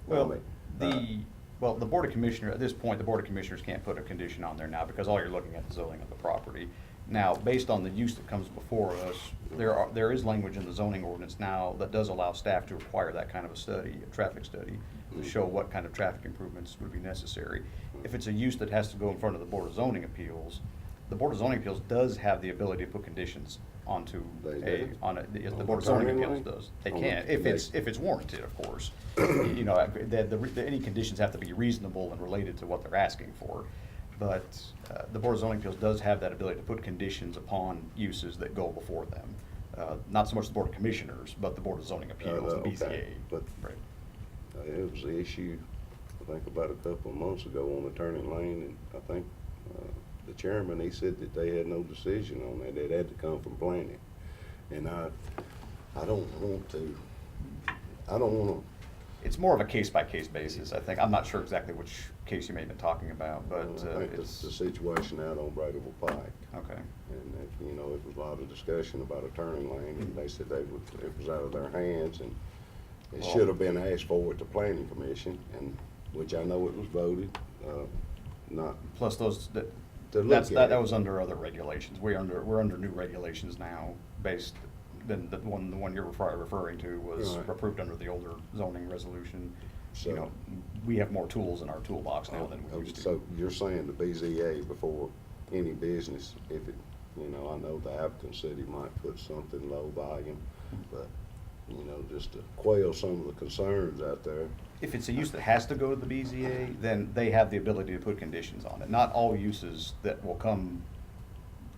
S10: Well,
S5: I mean,
S10: the Board of Commissioners, at this point, the Board of Commissioners can't put a condition on there now because all you're looking at is zoning of the property. Now, based on the use that comes before us, there is language in the zoning ordinance now that does allow staff to require that kind of a study, a traffic study, to show what kind of traffic improvements would be necessary. If it's a use that has to go in front of the Board of Zoning Appeals, the Board of Zoning Appeals does have the ability to put conditions onto
S5: They do?
S10: the Board of Zoning
S5: turning
S10: Appeals
S5: lane?
S10: does. They
S5: On
S10: can,
S5: the-
S10: if it's warranted, of course. Any conditions have to be reasonable and related to what they're asking for. But the Board of Zoning Appeals does have that ability to put conditions upon uses that go before them. Not so much the Board of Commissioners, but the Board of Zoning Appeals, the
S5: okay.
S10: BZA.
S5: But
S10: Right.
S5: It was the issue, I think about a couple of months ago on the turning lane, and I think the chairman, he said that they had no decision on that. It had to come from planning. And I don't want to,
S10: It's more of a case-by-case basis, I think. I'm not sure exactly which case you may have been talking about, but
S5: I think
S10: it's,
S5: the situation out on Bradable Pike.
S10: okay.
S5: And, it was a lot of discussion about a turning lane, and they said it was out of their hands, and it
S10: Well-
S5: should have been asked for at the planning commission, and, which I know it was voted, not
S10: Plus those,
S5: to look
S10: that
S5: at it.
S10: was under other regulations. We're under new regulations now based, then the one you're referring to was
S5: Right.
S10: approved under the older zoning resolution.
S5: So-
S10: We have more tools in our toolbox now than we used to.
S5: So you're saying the BZA before any business, if it, I know the applicant said he might put something low volume, but, just to quail some of the concerns out there.
S10: If it's a use that has to go to the BZA, then they have the ability to put conditions on it. Not all uses that will come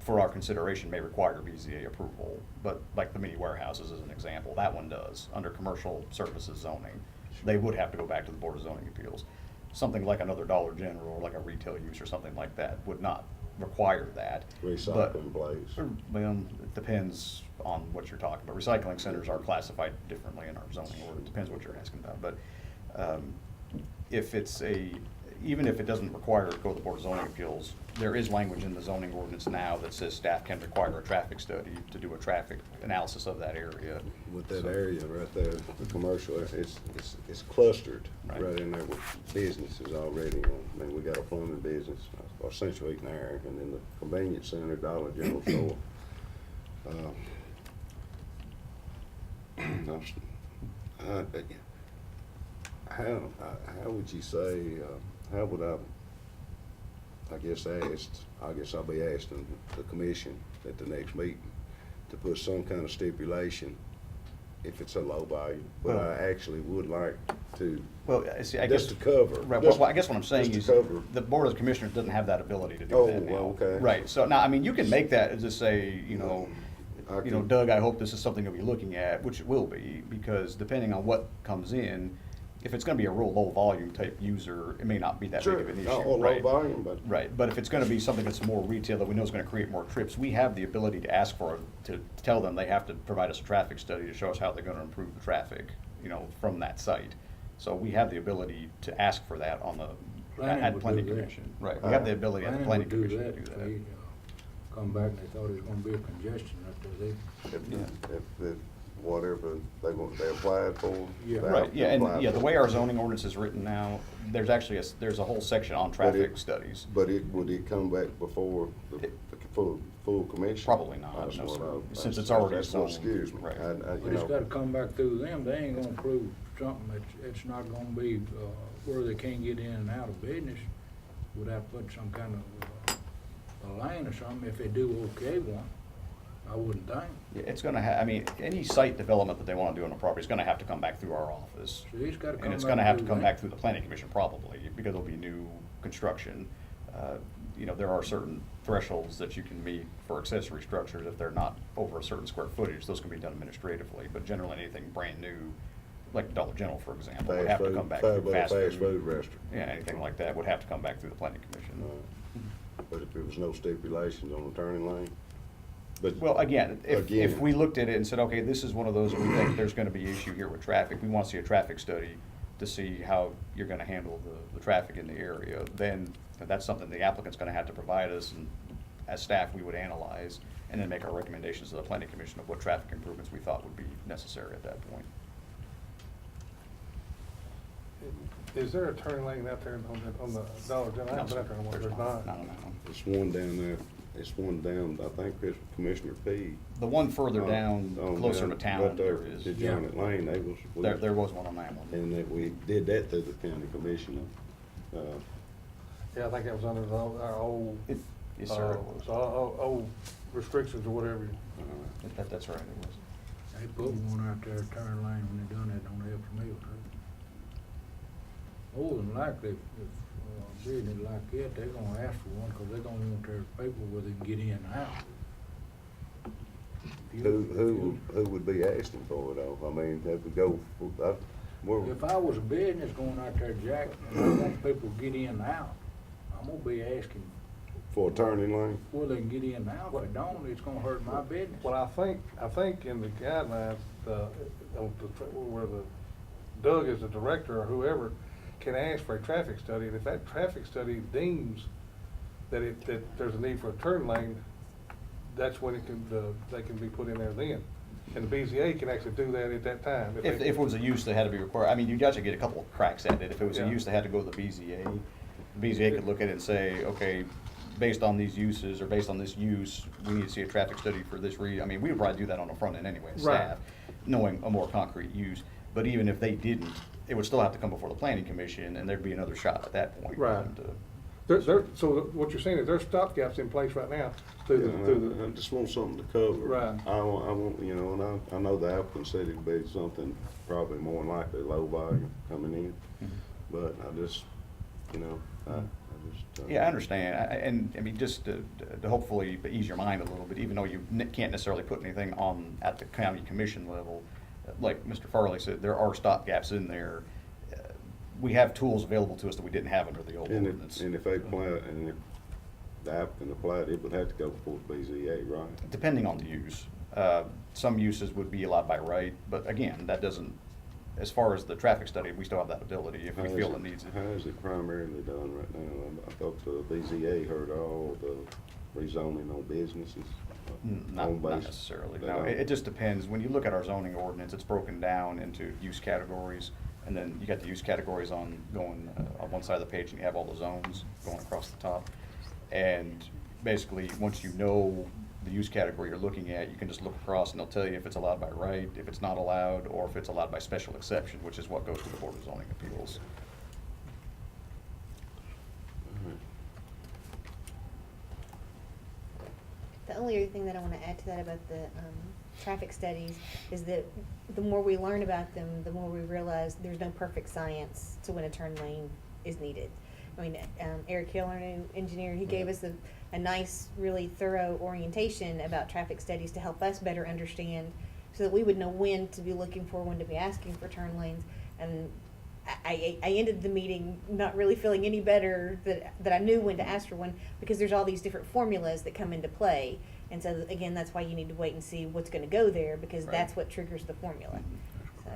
S10: for our consideration may require BZA approval, but like the mini warehouses as an example, that one does, under commercial services zoning. They would have to go back to the Board of Zoning Appeals. Something like another Dollar General or like a retail use or something like that would not require that. But-
S5: Recycling place.
S10: Well, it depends on what you're talking about. Recycling centers are classified differently in our zoning ordinance, depends what you're asking about. But if it's even if it doesn't require it to go to the Board of Zoning Appeals, there is language in the zoning ordinance now that says staff can require a traffic study to do a traffic analysis of that area.
S5: With that
S10: So-
S5: area right there, the commercial, it's clustered
S10: Right.
S5: right in there with businesses already. I mean, we got a plumbing business, or Central Heating and Air, and then the convenience center, Dollar General store. How would you say, how would I guess I'll be asking the commission at the next meeting to put some kind of stipulation if it's a low volume, but
S10: Well-
S5: I actually would like to,
S10: Well, see, I guess.
S5: just to cover.
S10: Right,
S5: just-
S10: well, I guess what I'm saying
S5: just
S10: is,
S5: to cover.
S10: the Board of Commissioners doesn't have that ability to do
S5: Oh,
S10: that now.
S5: well, okay.
S10: Right, so now, I mean, you can make that as just say,
S5: I can-
S10: Doug, I hope this is something you'll be looking at, which it will be, because depending on what comes in, if it's gonna be a real low volume type user, it may not be that big
S5: Sure,
S10: of an issue.
S5: not low
S10: right?
S5: volume, but.
S10: Right, but if it's gonna be something that's more retail that we know is gonna create more trips, we have the ability to ask for, to tell them they have to provide us a traffic study to show us how they're gonna improve the traffic, from that site. So we have the ability to ask for that on the,
S3: Planning
S10: at
S3: would
S10: planning
S3: do that.
S10: commission. Right, we have the ability at the planning
S3: Planning would
S10: commission to do
S3: if
S10: that.
S3: they, come back and they thought it was gonna be a congestion right there,
S5: If whatever they applied for.
S3: Yeah.
S5: they
S10: Right, yeah,
S5: applied
S10: and, yeah, the
S5: for.
S10: way our zoning ordinance is written now, there's actually, there's a whole section on traffic
S5: it-
S10: studies.
S5: But would it come back before the
S10: It-
S5: full commission?
S10: Probably not,
S5: That's
S10: no,
S5: what
S10: sir.
S5: I-
S10: Since
S5: that's-
S10: it's already
S5: That's what
S10: zoned,
S5: scares me.
S10: right.
S3: But it's gotta come back through them, they ain't gonna prove something it's not gonna be, where they can't get in and out of business without putting some kind of, a lane or something, if they do okay one, I wouldn't think.
S10: Yeah, it's gonna I mean, any site development that they wanna do on a property is gonna have to come back through our office.
S3: So it's gotta come back.
S10: And it's gonna have to
S3: through
S10: come
S3: them.
S10: back through the planning commission probably, because it'll be new construction. There are certain thresholds that you can meet for accessory structures if they're not over a certain square footage, those can be done administratively, but generally anything brand new, like Dollar General, for example, would have to come back through fast food.
S5: restaurant.
S10: Yeah, anything like that would have to come back through the planning commission.
S5: But if there was no stipulations on the turning lane, but.
S10: Well, again, if
S5: Again.
S10: we looked at it and said, okay, this is one of those, we think there's gonna be issue here with traffic, we wanna see a traffic study to see how you're gonna handle the traffic in the area, then that's something the applicant's gonna have to provide us, and as staff, we would analyze, and then make our recommendations to the planning commission of what traffic improvements we thought would be necessary at that point.
S4: Is there a turning lane out there on the Dollar General? I haven't been out there in a while.
S10: There's
S4: There's
S10: not,
S4: not.
S10: no.
S5: It's one down there, it's one down, I think it's Commissioner P.
S10: The one further
S5: Oh,
S10: down,
S5: oh,
S10: closer
S5: down
S10: to town,
S5: right there
S10: there is.
S5: to Janet Lane, they was.
S10: There was one on that one.
S5: And that we did that through the county commission.
S4: Yeah, I think that was under our old.
S10: Yes, sir, it was.
S4: Old restrictions or whatever.
S10: That's right, it was.
S3: They put one out there, turn lane, when they done that, don't help me with that. More than likely, if business like that, they're gonna ask for one, cause they're gonna want their people where they can get in and out. If you-
S5: Who would be asking for it though? I mean, if we go,
S3: If I was a business going out there, Jack, and I want people to get in and out, I'm gonna be asking
S5: for a turning lane?
S3: where they can get in and out. If they don't, it's gonna hurt my business.
S4: Well, I think in the guidelines, where Doug is the director or whoever can ask for a traffic study, and if that traffic study deems that there's a need for a turn lane, that's when they can be put in there then. And the BZA can actually do that at that time.
S10: If it was a use that had to be required, I mean, you'd actually get a couple of cracks at it. If it was a
S4: Yeah.
S10: use that had to go to the BZA, the BZA could look at it and say, okay, based on these uses or based on this use, we need to see a traffic study for this reason. I mean, we would probably do that on the front end anyway, as
S4: Right.
S10: staff, knowing a more concrete use. But even if they didn't, it would still have to come before the planning commission, and there'd be another shot at that point.
S4: Right. So what you're saying is there's stopgaps in place right now
S5: I just want something to cover.
S4: Right.
S5: I want, and I know the applicant said it'd be something probably more than likely low volume coming in, but I just, I just.
S10: Yeah, I understand, and I mean, just to hopefully ease your mind a little bit, even though you can't necessarily put anything on at the county commission level, like Mr. Farley said, there are stopgaps in there. We have tools available to us that we didn't have under the old ordinance.
S5: And if they apply, and if the applicant applied, it would have to go before the BZA, right?
S10: Depending on the use. Some uses would be allowed by right, but again, that doesn't, as far as the traffic study, we still have that ability if we feel it needs it.
S5: How is it primarily done right now? I thought the BZA heard all the rezoning on businesses.
S10: Not
S5: home-based.
S10: necessarily,
S5: They
S10: no,
S5: don't?
S10: it just depends. When you look at our zoning ordinance, it's broken down into use categories, and then you got the use categories on one side of the page, and you have all the zones going across the top. And basically, once you know the use category you're looking at, you can just look across and they'll tell you if it's allowed by right, if it's not allowed, or if it's allowed by special exception, which is what goes to the Board of Zoning Appeals.
S1: The only other thing that I want to add to that about the traffic studies is that the more we learn about them, the more we realize there's no perfect science to when a turn lane is needed. I mean, Eric Hill, our new engineer, he gave us a nice, really thorough orientation about traffic studies to help us better understand, so that we would know when to be looking for, when to be asking for turn lanes. And I ended the meeting not really feeling any better that I knew when to ask for one, because there's all these different formulas that come into play. And so, again, that's why you need to wait and see what's going to go there, because
S10: Right.
S1: that's what triggers the formula. So,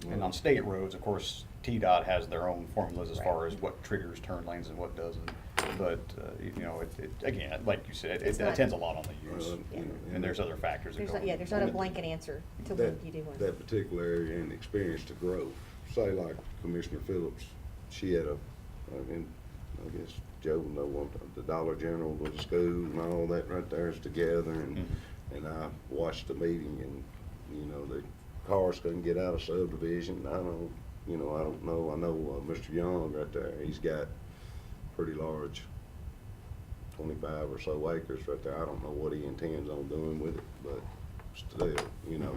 S10: And on state roads, of course, TDOT has their own formulas as
S1: Right.
S10: far as what triggers turn lanes and what doesn't. But, you know, again, like you said, it
S1: It's not-
S10: depends a lot on the use.
S1: Yeah.
S10: And there's other factors that
S1: there's
S10: go
S1: not, yeah,
S10: into
S1: there's not a
S10: it.
S1: blanket answer to
S5: That-
S1: when you do one.
S5: That particular area and experience to grow, say like Commissioner Phillips, she had and I guess Joe will know one, the Dollar General with the school and all that right there is together, and
S10: Mhm.
S5: I watched the meeting, and, you know, the cars couldn't get out of subdivision. I don't know, I know Mr. Young right there, he's got pretty large, 25 or so acres right there. I don't know what he intends on doing with it, but still, you know,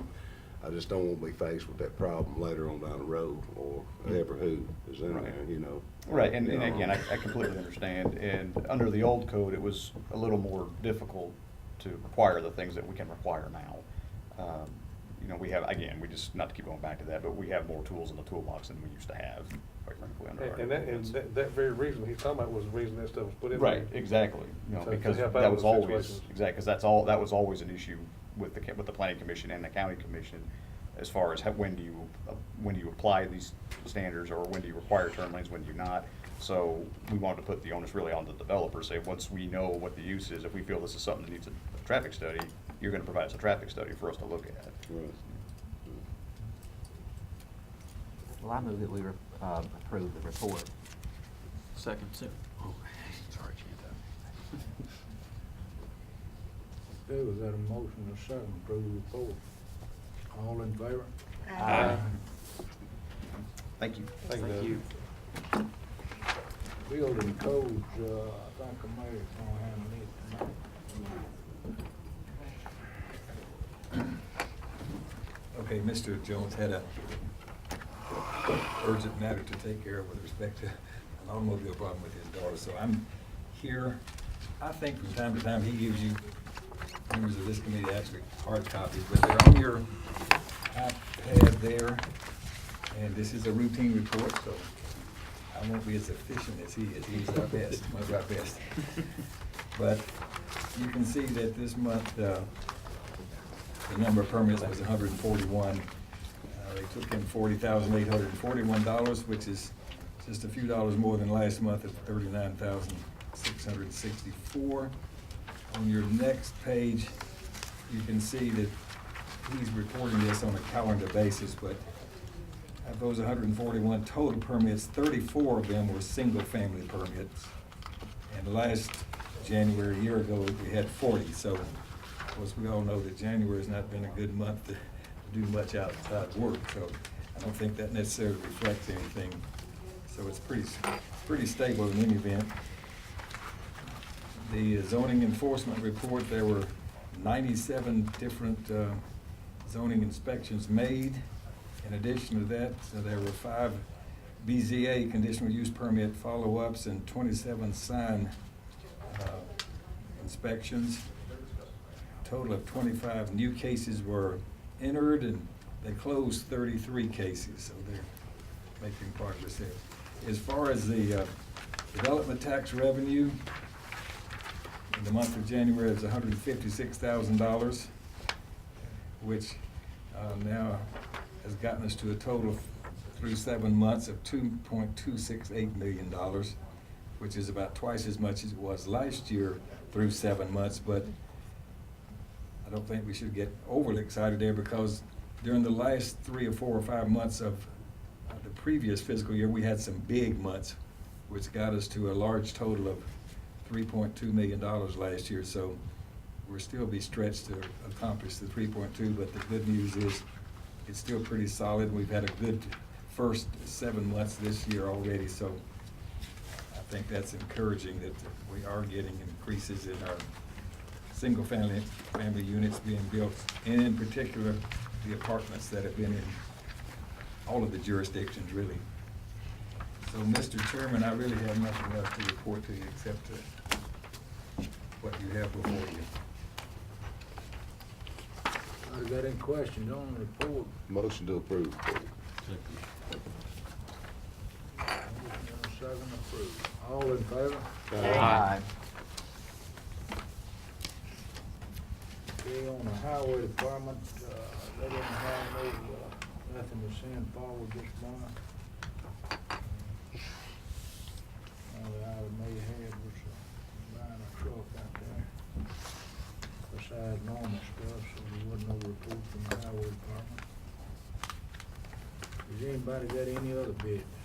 S5: I just don't want to be faced with that problem later on down the road, or ever who is in there, you know.
S10: Right, and
S5: You know.
S10: again, I completely understand, and under the old code, it was a little more difficult to require the things that we can require now. You know, we have, again, we just, not to keep going back to that, but we have more tools in the toolbox than we used to have, quite frankly, under our
S4: And
S10: ordinance.
S4: that very reason he's talking about was the reason that stuff was put in.
S10: Right,
S4: there.
S10: exactly, you know,
S4: To
S10: because
S4: help out
S10: that
S4: with
S10: was
S4: the
S10: always,
S4: situations.
S10: exactly, that was always an issue with the planning commission and the county commission, as far as when do you apply these standards, or when do you require turn lanes, when do you not? So we wanted to put the onus really on the developer, say, once we know what the use is, if we feel this is something that needs a traffic study, you're gonna provide us a traffic study for us to look at.
S5: Right.
S11: Well, I move that we approve the report.
S7: Second, sir.
S2: Oh, sorry, Chanta.
S3: Okay, was that a motion or second, approve the report? All in favor?
S1: Aye.
S10: Thank you.
S4: Thank you.
S3: Building codes, I think the mayor's gonna handle it tonight.
S9: Okay, Mr. Jones had a urgent matter to take care of with respect to an automobile problem with his daughter, so I'm here. I think from time to time, he gives you, members of this committee, actually hard copies, but they're on your iPad there, and this is a routine report, so I won't be as efficient as he is. He's our best, one of our best. But you can see that this month, the number of permits was 141. They took in $40,841, which is just a few dollars more than last month at $39,664. On your next page, you can see that he's recording this on a calendar basis, but of those 141 total permits, 34 of them were single-family permits. And last January, a year ago, we had 40. So, of course, we all know that January has not been a good month to do much outside work. So I don't think that necessarily reflects anything. So it's pretty stable in any event. The zoning enforcement report, there were 97 different zoning inspections made. In addition to that, there were 5 BZA conditional use permit follow-ups and 27 sign inspections. A total of 25 new cases were entered, and they closed 33 cases, so they're making progress there. As far as the development tax revenue, in the month of January, it was $156,000, which now has gotten us to a total of through 7 months of $2.268 million, which is about twice as much as it was last year through 7 months. But I don't think we should get overly excited there, because during the last 3 or 4 or 5 months of the previous fiscal year, we had some big months, which got us to a large total of $3.2 million last year. So we'll still be stretched to accomplish the 3.2, but the good news is it's still pretty solid. We've had a good first 7 months this year already, so I think that's encouraging that we are getting increases in our family units being built, and in particular, the apartments that have been in all of the jurisdictions, really. So, Mr. Chairman, I really have nothing else to report to you except what you have before you.
S3: I got any questions on the report?
S5: Motion to approve.
S3: Second approved. All in favor?
S11: Aye.
S3: Okay, on the highway department, they didn't have nothing to send forward this month. Only item they had was buying a truck out there, besides normal stuff, so there wasn't no report from the highway department. Has anybody got any other business?